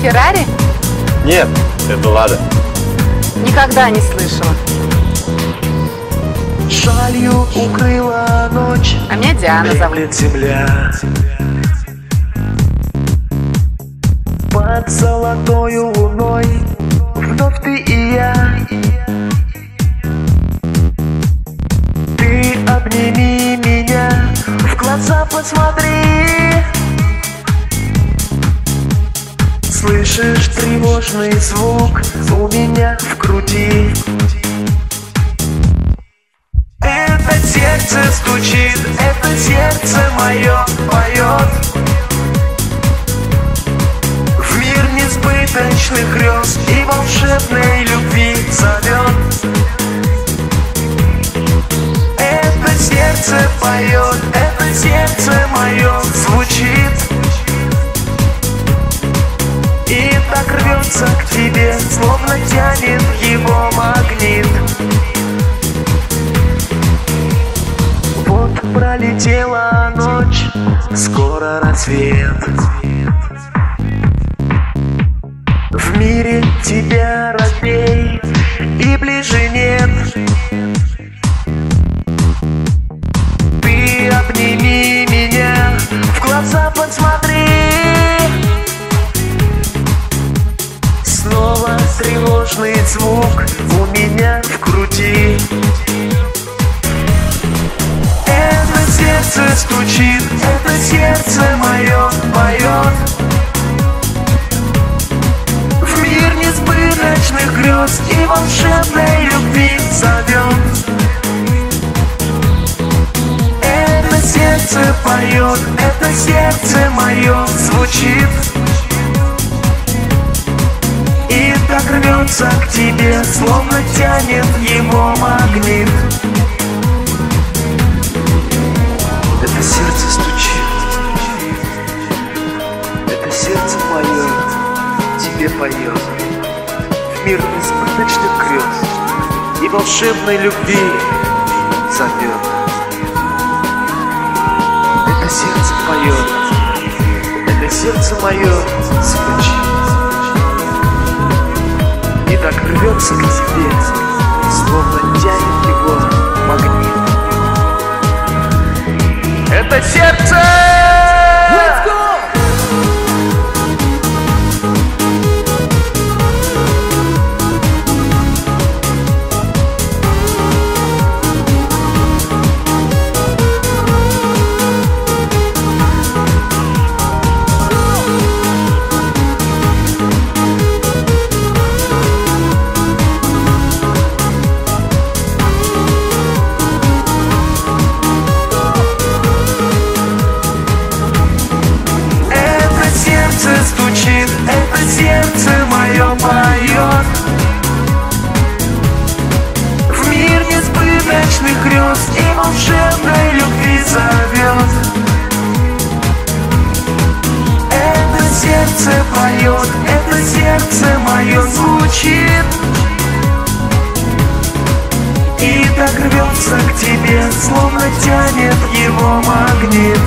Феррари? Нет, это Лада. Никогда не слышала. Шалью укрыла ночь, А меня Диана зовут. дремлет земля. Под золотою луной вновь ты и я. Ты обними меня, в глаза посмотри. Слышишь тревожный звук у меня в груди. Это сердце стучит, это сердце мое поет. В мир несбыточных грез и волшебной любви зовет. Это сердце поет, это сердце мое звучит. И так рвется к тебе, словно тянет его магнит. Вот пролетела ночь, скоро рассвет. В мире тебя родней и ближе нет. Ты обними меня, в глаза посмотри. Снова тревожный звук у меня в груди. Это сердце стучит, это сердце мое поет. В мир несбыточных грез и волшебной любви зовет. Это сердце поет, это сердце мое звучит. И так рвется к тебе, словно тянет его магнит. Это сердце стучит, это сердце мое тебе поет. В мир несбыточных грез и волшебной любви зовет. Это сердце поет, это сердце мое звучит. И так рвется к тебе, словно тянет его магнит. Это сердце! Let's go! Стучит, это сердце мое поет. В мир несбыточных грез и волшебной любви зовет. Это сердце поет, это сердце мое звучит. И так рвется к тебе, словно тянет его магнит.